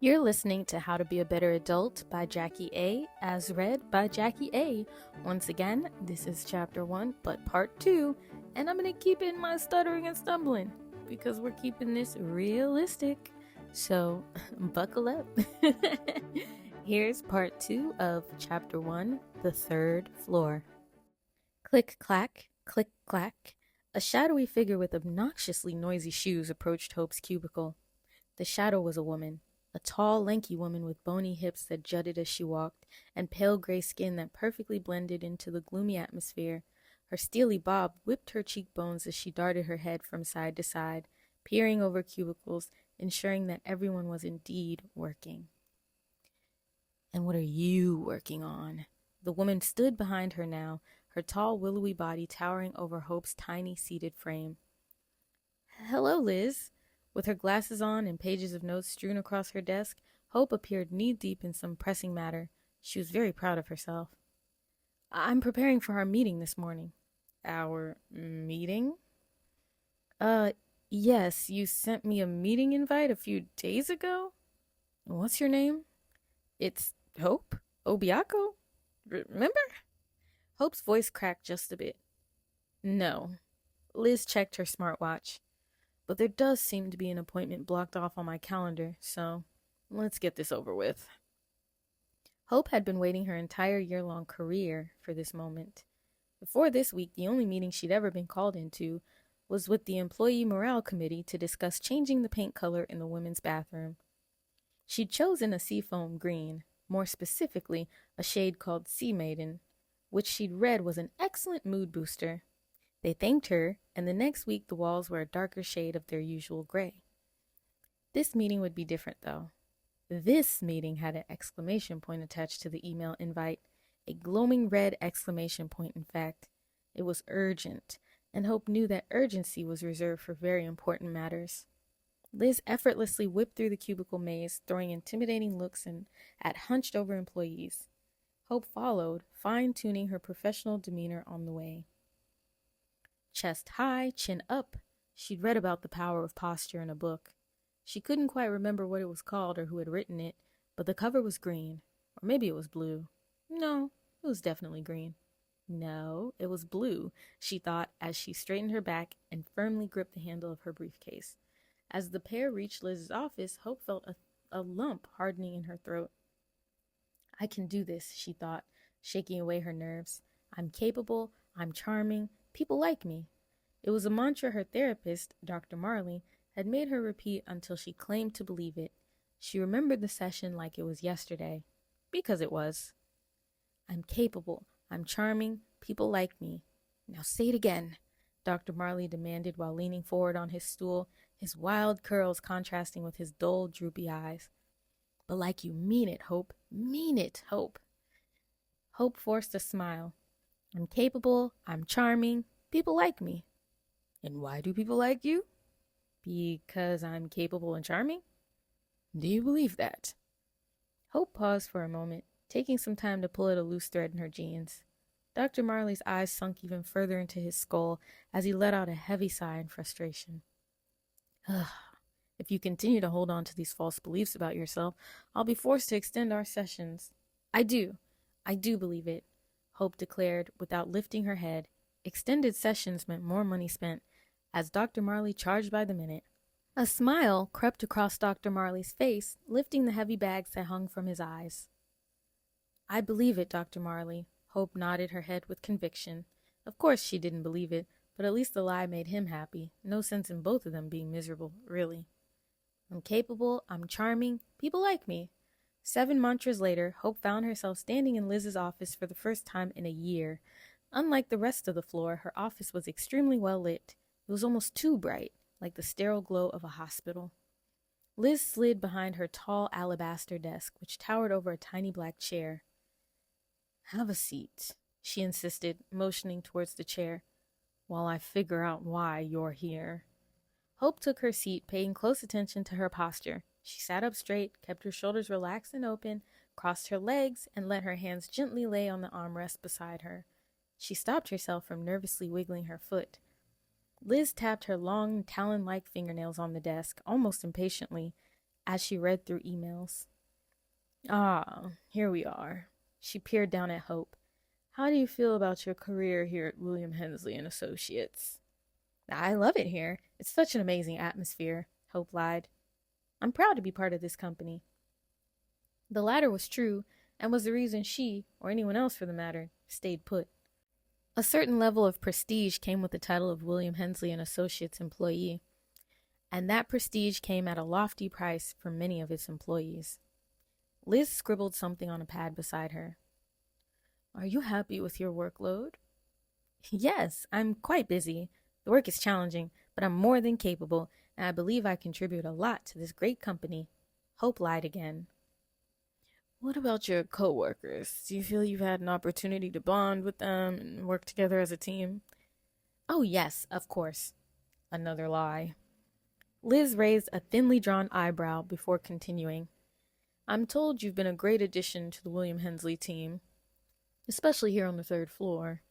You're listening to How to Be a Better Adult by Jackie A, as read by Jackie A. Once again, this is chapter 1, but part 2, and I'm going to keep in my stuttering and stumbling because we're keeping this realistic. So, buckle up. Here's part 2 of chapter 1, The Third Floor. Click, clack, click, clack. A shadowy figure with obnoxiously noisy shoes approached Hope's cubicle. The shadow was a woman. A tall, lanky woman with bony hips that jutted as she walked, and pale gray skin that perfectly blended into the gloomy atmosphere. Her steely bob whipped her cheekbones as she darted her head from side to side, peering over cubicles, ensuring that everyone was indeed working. "And what are you working on?" The woman stood behind her now, her tall, willowy body towering over Hope's tiny, seated frame. "Hello, Liz." With her glasses on and pages of notes strewn across her desk, Hope appeared knee-deep in some pressing matter. She was very proud of herself. "I'm preparing for our meeting this morning." "Our meeting?" Yes, you sent me a meeting invite a few days ago?" "What's your name?" "It's Hope Obiako. Remember?" Hope's voice cracked just a bit. "No." Liz checked her smartwatch. "But there does seem to be an appointment blocked off on my calendar, so let's get this over with." Hope had been waiting her entire year-long career for this moment. Before this week, the only meeting she'd ever been called into was with the Employee Morale Committee to discuss changing the paint color in the women's bathroom. She'd chosen a seafoam green, more specifically, a shade called Sea Maiden, which she'd read was an excellent mood booster. They thanked her, and the next week the walls were a darker shade of their usual gray. This meeting would be different, though. This meeting had an exclamation point attached to the email invite, a glowing red exclamation point, in fact. It was urgent, and Hope knew that urgency was reserved for very important matters. Liz effortlessly whipped through the cubicle maze, throwing intimidating looks at hunched-over employees. Hope followed, fine-tuning her professional demeanor on the way. Chest high, chin up. She'd read about the power of posture in a book. She couldn't quite remember what it was called or who had written it, but the cover was green. Or maybe it was blue. No, it was definitely green. No, it was blue, she thought as she straightened her back and firmly gripped the handle of her briefcase. As the pair reached Liz's office, Hope felt a lump hardening in her throat. "I can do this," she thought, shaking away her nerves. "I'm capable, I'm charming, people like me." It was a mantra her therapist, Dr. Marley, had made her repeat until she claimed to believe it. She remembered the session like it was yesterday, because it was. "I'm capable, I'm charming, people like me. Now say it again," Dr. Marley demanded while leaning forward on his stool, his wild curls contrasting with his dull, droopy eyes. "But like you mean it, Hope. Mean it, Hope." Hope forced a smile. "I'm capable, I'm charming, people like me." "And why do people like you?" "Because I'm capable and charming." "Do you believe that?" Hope paused for a moment, taking some time to pull at a loose thread in her jeans. Dr. Marley's eyes sunk even further into his skull as he let out a heavy sigh in frustration. "Ugh. If you continue to hold on to these false beliefs about yourself, I'll be forced to extend our sessions." I do believe it," Hope declared without lifting her head. Extended sessions meant more money spent, as Dr. Marley charged by the minute. A smile crept across Dr. Marley's face, lifting the heavy bags that hung from his eyes. "I believe it, Dr. Marley." Hope nodded her head with conviction. Of course she didn't believe it, but at least the lie made him happy. No sense in both of them being miserable, really. "I'm capable, I'm charming, people like me." 7 mantras later, Hope found herself standing in Liz's office for the first time in a year. Unlike the rest of the floor, her office was extremely well lit. It was almost too bright, like the sterile glow of a hospital. Liz slid behind her tall alabaster desk, which towered over a tiny black chair. "Have a seat," she insisted, motioning towards the chair, "while I figure out why you're here." Hope took her seat, paying close attention to her posture. She sat up straight, kept her shoulders relaxed and open, crossed her legs, and let her hands gently lay on the armrest beside her. She stopped herself from nervously wiggling her foot. Liz tapped her long, talon-like fingernails on the desk, almost impatiently. as she read through emails. Ah, here we are. She peered down at Hope. How do you feel about your career here at William Hensley and Associates? I love it here. It's such an amazing atmosphere, Hope lied. I'm proud to be part of this company. The latter was true, and was the reason she, or anyone else for the matter, stayed put. A certain level of prestige came with the title of William Hensley and Associates employee, and that prestige came at a lofty price for many of its employees. Liz scribbled something on a pad beside her. Are you happy with your workload? Yes, I'm quite busy. The work is challenging, but I'm more than capable, and I believe I contribute a lot to this great company. Hope lied again. What about your coworkers? Do you feel you've had an opportunity to bond with them and work together as a team? Oh, yes, of course. Another lie. Liz raised a thinly drawn eyebrow before continuing. I'm told you've been a great addition to the William Hensley team, especially here on the third floor.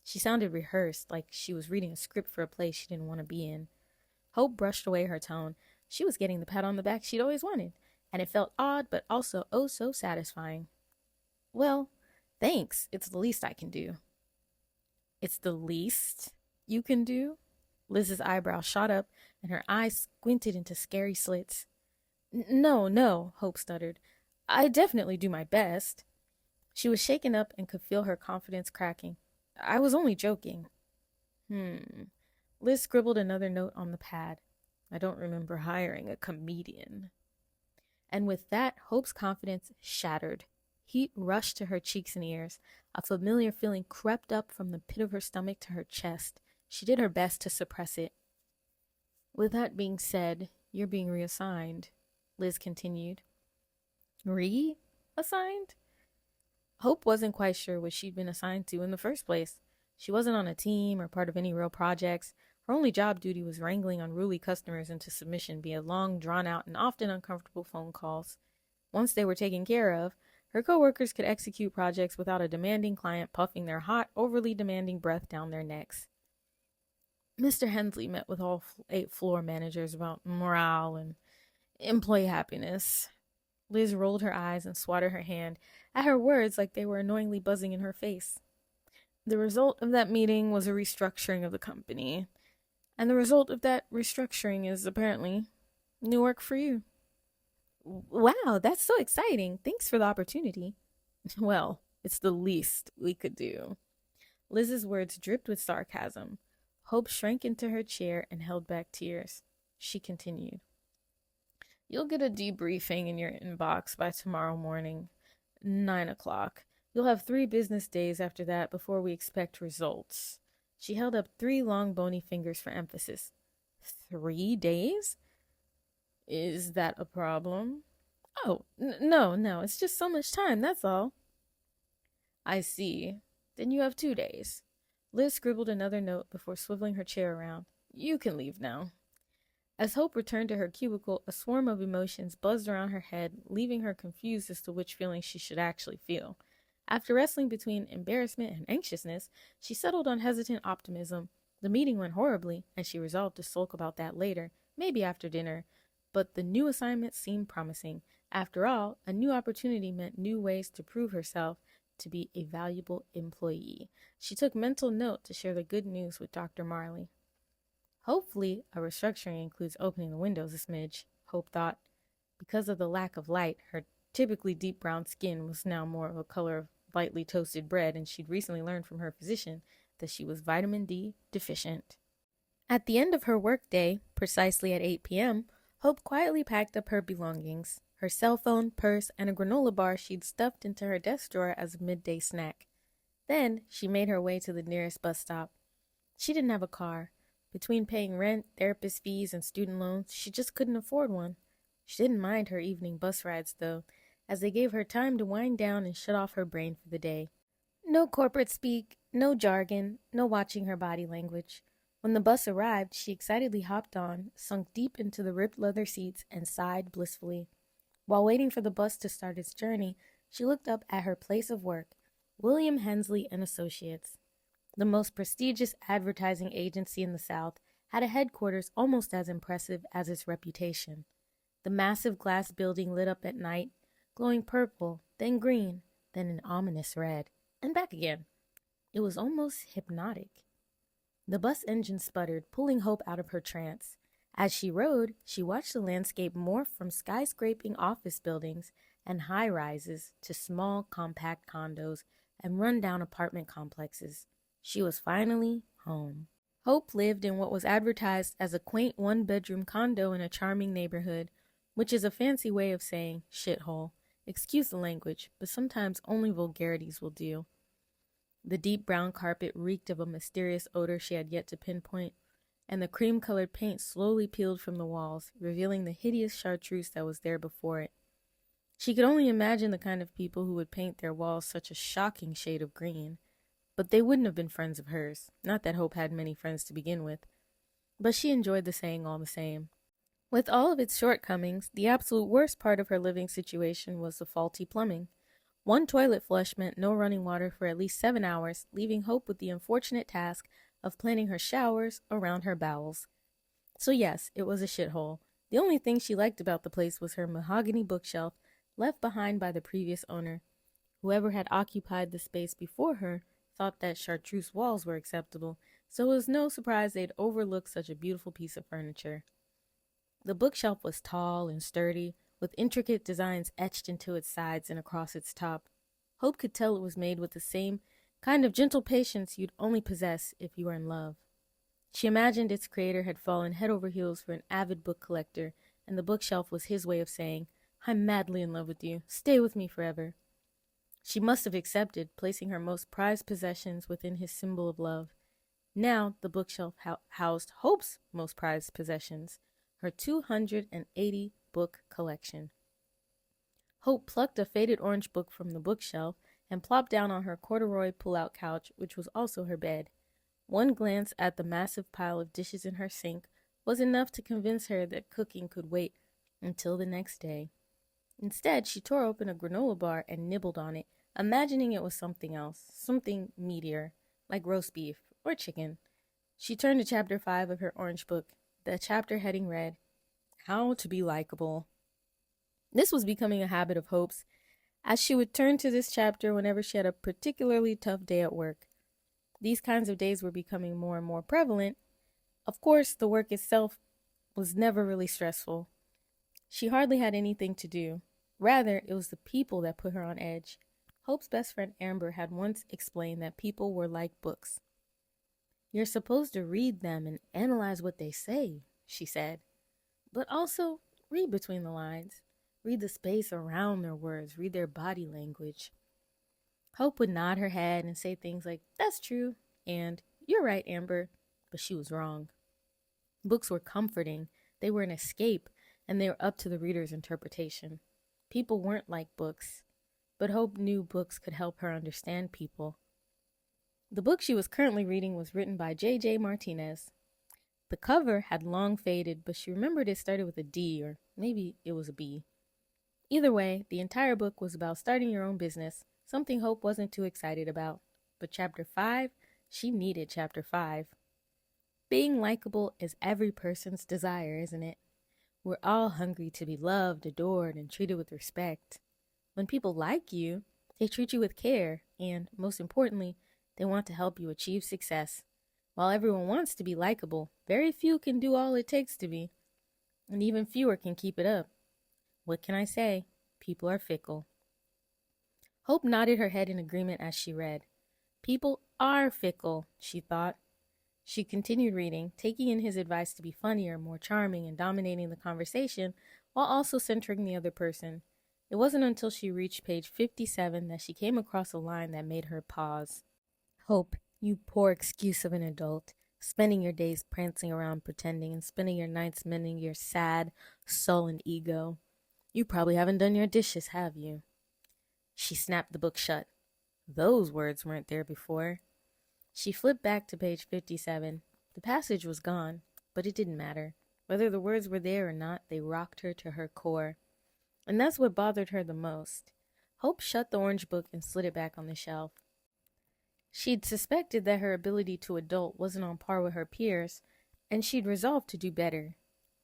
She sounded rehearsed, like she was reading a script for a play she didn't want to be in. Hope brushed away her tone. She was getting the pat on the back she'd always wanted, and it felt odd but also oh so satisfying. Well, thanks. It's the least I can do. It's the least you can do? Liz's eyebrow shot up, and her eyes squinted into scary slits. No, Hope stuttered. I definitely do my best. She was shaken up and could feel her confidence cracking. I was only joking. Liz scribbled another note on the pad. I don't remember hiring a comedian. And with that, Hope's confidence shattered. Heat rushed to her cheeks and ears. A familiar feeling crept up from the pit of her stomach to her chest. She did her best to suppress it. With that being said, you're being reassigned, Liz continued. Reassigned? Hope wasn't quite sure what she'd been assigned to in the first place. She wasn't on a team or part of any real projects. Her only job duty was wrangling unruly customers into submission via long, drawn-out, and often uncomfortable phone calls. Once they were taken care of, her coworkers could execute projects without a demanding client puffing their hot, overly demanding breath down their necks. Mr. Hensley met with all 8 floor managers about morale and employee happiness. Liz rolled her eyes and swatted her hand at her words like they were annoyingly buzzing in her face. The result of that meeting was a restructuring of the company. And the result of that restructuring is apparently new work for you. Wow, that's so exciting. Thanks for the opportunity. Well, it's the least we could do. Liz's words dripped with sarcasm. Hope shrank into her chair and held back tears. She continued. You'll get a debriefing in your inbox by tomorrow morning, 9 o'clock. You'll have 3 business days after that before we expect results. She held up 3 long bony fingers for emphasis. 3 days? Is that a problem? Oh, no, it's just so much time, that's all. I see. Then you have 2 days. Liz scribbled another note before swiveling her chair around. You can leave now. As Hope returned to her cubicle, a swarm of emotions buzzed around her head, leaving her confused as to which feelings she should actually feel. After wrestling between embarrassment and anxiousness, she settled on hesitant optimism. The meeting went horribly, and she resolved to sulk about that later, maybe after dinner. But the new assignment seemed promising. After all, a new opportunity meant new ways to prove herself to be a valuable employee. She took mental note to share the good news with Dr. Marley. Hopefully, a restructuring includes opening the windows a smidge, Hope thought. Because of the lack of light, her typically deep brown skin was now more of a color of lightly toasted bread, and she'd recently learned from her physician that she was vitamin D deficient. At the end of her workday, precisely at 8 p.m., Hope quietly packed up her belongings, her cell phone, purse, and a granola bar she'd stuffed into her desk drawer as a midday snack. Then she made her way to the nearest bus stop. She didn't have a car. Between paying rent, therapist fees, and student loans, she just couldn't afford one. She didn't mind her evening bus rides, though, as they gave her time to wind down and shut off her brain for the day. No corporate speak, no jargon, no watching her body language. When the bus arrived, she excitedly hopped on, sunk deep into the ripped leather seats, and sighed blissfully. While waiting for the bus to start its journey, she looked up at her place of work, William Hensley and Associates. The most prestigious advertising agency in the South had a headquarters almost as impressive as its reputation. The massive glass building lit up at night, glowing purple, then green, then an ominous red, and back again. It was almost hypnotic. The bus engine sputtered, pulling Hope out of her trance. As she rode, she watched the landscape morph from skyscraping office buildings and high-rises to small, compact condos and run-down apartment complexes. She was finally home. Hope lived in what was advertised as a quaint one-bedroom condo in a charming neighborhood, which is a fancy way of saying shithole. Excuse the language, but sometimes only vulgarities will do. The deep brown carpet reeked of a mysterious odor she had yet to pinpoint, and the cream-colored paint slowly peeled from the walls, revealing the hideous chartreuse that was there before it. She could only imagine the kind of people who would paint their walls such a shocking shade of green. But they wouldn't have been friends of hers. Not that Hope had many friends to begin with. But she enjoyed the saying all the same. With all of its shortcomings, the absolute worst part of her living situation was the faulty plumbing. One toilet flush meant no running water for at least 7 hours, leaving Hope with the unfortunate task of planning her showers around her bowels. So yes, it was a shithole. The only thing she liked about the place was her mahogany bookshelf, left behind by the previous owner. Whoever had occupied the space before her thought that chartreuse walls were acceptable, so it was no surprise they'd overlook such a beautiful piece of furniture. The bookshelf was tall and sturdy, with intricate designs etched into its sides and across its top. Hope could tell it was made with the same kind of gentle patience you'd only possess if you were in love. She imagined its creator had fallen head over heels for an avid book collector, and the bookshelf was his way of saying, "I'm madly in love with you. Stay with me forever." She must have accepted, placing her most prized possessions within his symbol of love. Now the bookshelf housed Hope's most prized possessions, her 280-book collection. Hope plucked a faded orange book from the bookshelf and plopped down on her corduroy pull-out couch, which was also her bed. One glance at the massive pile of dishes in her sink was enough to convince her that cooking could wait until the next day. Instead, she tore open a granola bar and nibbled on it, imagining it was something else, something meatier, like roast beef or chicken. She turned to chapter 5 of her orange book. The chapter heading read, "How to be likable." This was becoming a habit of Hope's, as she would turn to this chapter whenever she had a particularly tough day at work. These kinds of days were becoming more and more prevalent. Of course, the work itself was never really stressful. She hardly had anything to do. Rather, it was the people that put her on edge. Hope's best friend Amber had once explained that people were like books. "You're supposed to read them and analyze what they say," she said. "But also read between the lines. Read the space around their words. Read their body language." Hope would nod her head and say things like, "That's true," and "You're right, Amber," but she was wrong. Books were comforting. They were an escape, and they were up to the reader's interpretation. People weren't like books, but Hope knew books could help her understand people. The book she was currently reading was written by J.J. Martinez. The cover had long faded, but she remembered it started with a D, or maybe it was a B. Either way, the entire book was about starting your own business, something Hope wasn't too excited about. But chapter 5, she needed chapter 5. Being likable is every person's desire, isn't it? We're all hungry to be loved, adored, and treated with respect. When people like you, they treat you with care, and, most importantly, they want to help you achieve success. While everyone wants to be likable, very few can do all it takes to be, and even fewer can keep it up. What can I say? People are fickle. Hope nodded her head in agreement as she read. People are fickle, she thought. She continued reading, taking in his advice to be funnier, more charming, and dominating the conversation, while also centering the other person. It wasn't until she reached page 57 that she came across a line that made her pause. "Hope, you poor excuse of an adult, spending your days prancing around pretending and spending your nights mending your sad, sullen ego. You probably haven't done your dishes, have you?" She snapped the book shut. Those words weren't there before. She flipped back to page 57. The passage was gone, but it didn't matter. Whether the words were there or not, they rocked her to her core. And that's what bothered her the most. Hope shut the orange book and slid it back on the shelf. She'd suspected that her ability to adult wasn't on par with her peers, and she'd resolved to do better.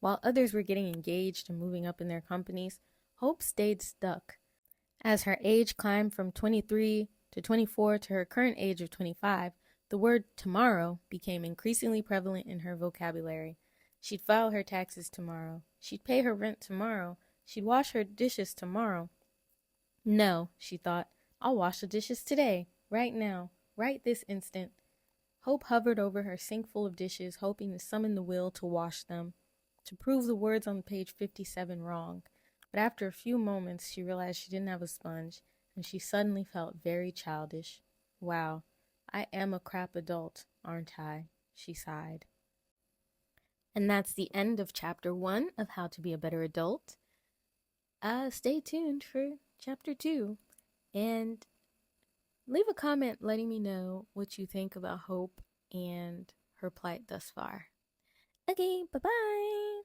While others were getting engaged and moving up in their companies, Hope stayed stuck. As her age climbed from 23 to 24 to her current age of 25, the word tomorrow became increasingly prevalent in her vocabulary. She'd file her taxes tomorrow. She'd pay her rent tomorrow. She'd wash her dishes tomorrow. No, she thought, I'll wash the dishes today, right now, right this instant. Hope hovered over her sink full of dishes, hoping to summon the will to wash them, to prove the words on page 57 wrong. But after a few moments, she realized she didn't have a sponge, and she suddenly felt very childish. Wow, I am a crap adult, aren't I? She sighed. And that's the end of chapter 1 of How to Be a Better Adult. Stay tuned for chapter 2, and leave a comment letting me know what you think about Hope and her plight thus far. Okay, bye-bye!